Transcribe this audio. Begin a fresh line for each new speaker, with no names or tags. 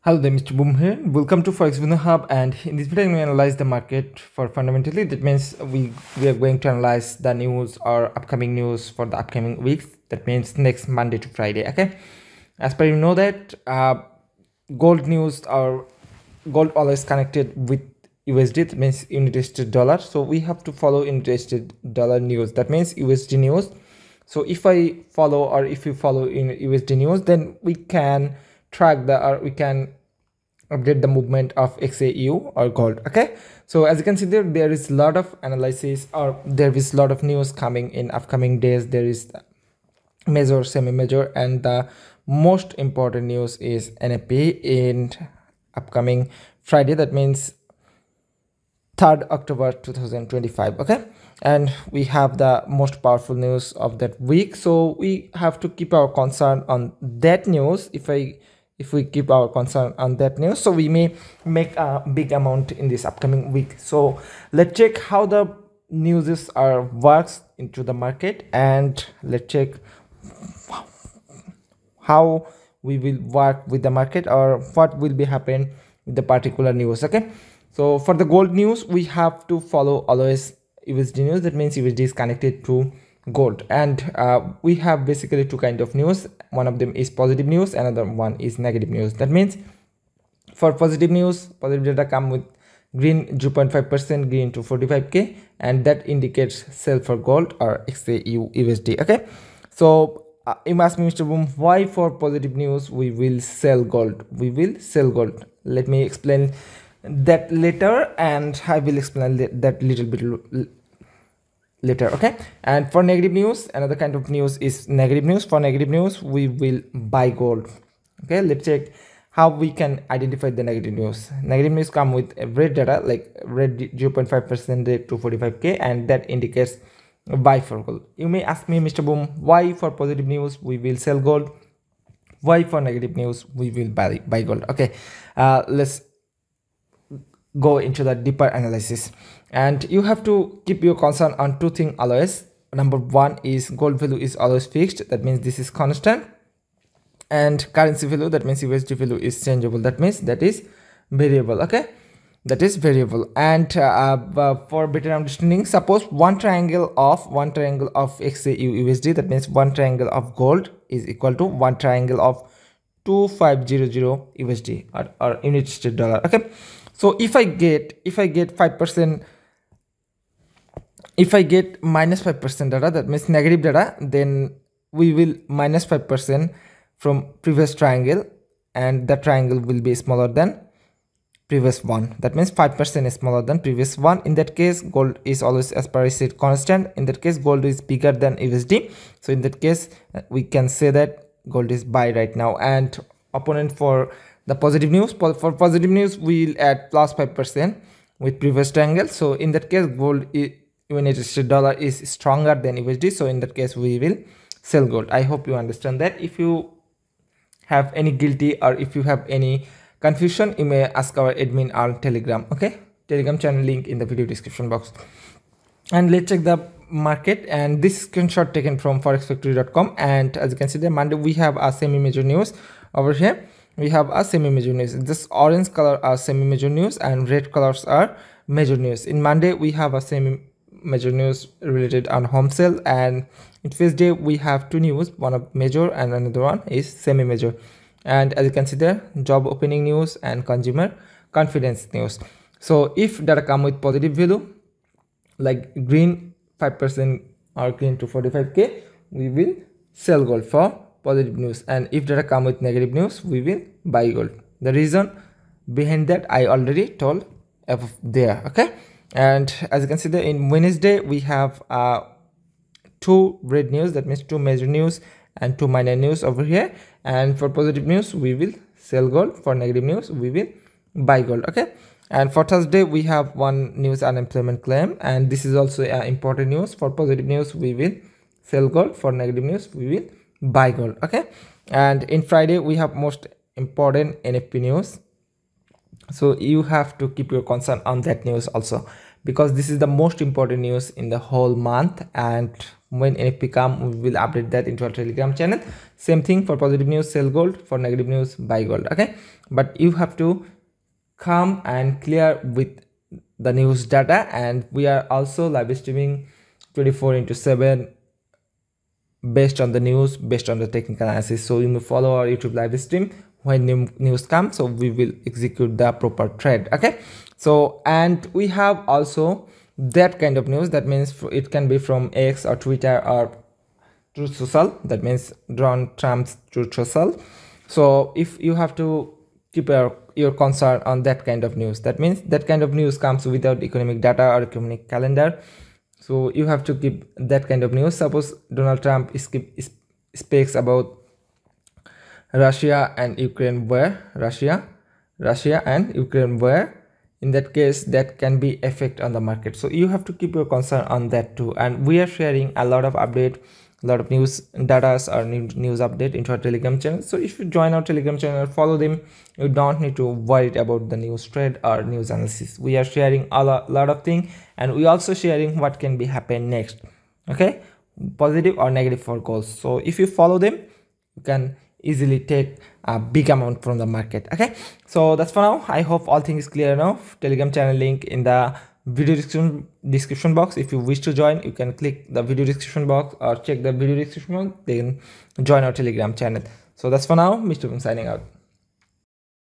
Hello there, Mr. Boom here. Welcome to Forex Window Hub, and in this video I'm going to analyze the market for fundamentally. That means we are going to analyze the news or upcoming news for the upcoming weeks. That means next Monday to Friday. Okay, as per you know that gold news or gold always connected with USD. That means United States dollar. So we have to follow United States dollar news. That means USD news. So if I follow or if you follow in USD news, then we can track the or we can update the movement of XAU or gold. Okay, so as you can see there is a lot of analysis or there is a lot of news coming in upcoming days. There is major, semi-major, and the most important news is NFP in upcoming Friday. That means 3rd October 2025. Okay, and we have the most powerful news of that week, so we have to keep our concern on that news. If we keep our concern on that news, so we may make a big amount in this upcoming week. So let's check how the news are works into the market, and let's check how we will work with the market or what will be happen with the particular news. Okay, so for the gold news, we have to follow always USD news. That means USD is connected to gold, and we have basically two kind of news. One of them is positive news, another one is negative news. That means for positive news, positive data come with green 0.5%, green to 45k, and that indicates sell for gold or XAU USD. Okay, so you must ask me, Mr. Boom, why for positive news we will sell gold? We will sell gold. Let me explain that later, and I will explain that little bit later. Okay, and for negative news, another kind of news is negative news. For negative news, we will buy gold. Okay, let's check how we can identify the negative news. Negative news come with red data, like red 0.5% to 45k, and that indicates buy for gold. You may ask me, Mr. Boom, why for positive news we will sell gold, why for negative news we will buy gold? Okay, let's go into the deeper analysis, and you have to keep your concern on two things always. Number one is gold value is always fixed. That means this is constant, and currency value, that means USD value, is changeable. That means that is variable. Okay, that is variable. And for better understanding, suppose one triangle of XAU USD, that means one triangle of gold is equal to one triangle of 2500 USD or United States dollar. Okay, so if I get 5%, if I get minus 5% data, that means negative data, then we will minus 5% from previous triangle, and that triangle will be smaller than previous one. That means 5% is smaller than previous one. In that case, gold is always, as per I said, constant. In that case, gold is bigger than USD. So in that case, we can say that gold is buy right now. And opponent for the positive news, for positive news, we'll add plus 5% with previous triangle. So in that case, gold United States dollar is stronger than USD. So in that case, we will sell gold. I hope you understand that. If you have any guilty or if you have any confusion, you may ask our admin on Telegram. Okay, Telegram channel link in the video description box. And let's check the market, and this screenshot taken from forexfactory.com. and as you can see, the Monday we have a semi-major news over here. We have a semi-major news. This orange color are semi-major news and red colors are major news. In Monday we have a semi-major news related on home sale, and in Tuesday we have two news, one of major and another one is semi-major. And as you can see there, job opening news and consumer confidence news. So if data come with positive value like green 5% or green to 45k, we will sell gold for positive news, and if data come with negative news, we will buy gold. The reason behind that I already told above there. Okay, and as you can see there, in Wednesday we have two red news, that means two major news and two minor news over here. And for positive news, we will sell gold. For negative news, we will buy gold. Okay, and for Thursday we have one news unemployment claim, and this is also important news. For positive news, we will sell gold. For negative news, we will buy gold. Okay, and in Friday we have most important NFP news, so you have to keep your concern on that news also, because this is the most important news in the whole month and when NFP come, we will update that into our Telegram channel. Same thing for positive news, sell gold. For negative news, buy gold. Okay, but you have to come and clear with the news data, and we are also live streaming 24/7 based on the news, based on the technical analysis. So you may follow our YouTube live stream when new news comes, so we will execute the proper trade. Okay, so and we have also that kind of news, that means it can be from X or Twitter or Truth Social, that means Donald Trump's Truth Social. So if you have to keep your concern on that kind of news, that means that kind of news comes without economic data or economic calendar, so you have to keep that kind of news. Suppose Donald Trump speaks about Russia and Ukraine war, Russia and Ukraine war. In that case, that can be effect on the market, so you have to keep your concern on that too. And we are sharing a lot of update, a lot of news data or news update into our Telegram channel. So if you join our Telegram channel, follow them, you don't need to worry about the news trade or news analysis. We are sharing a lot of things, and we also sharing what can be happen next. Okay, positive or negative for goals. So if you follow them, you can easily take a big amount from the market. Okay, so that's for now. I hope all things is clear enough. Telegram channel link in the video description box. If you wish to join, you can click the video description box or check the video description box, then join our Telegram channel. So that's for now. Mr. Boom signing out.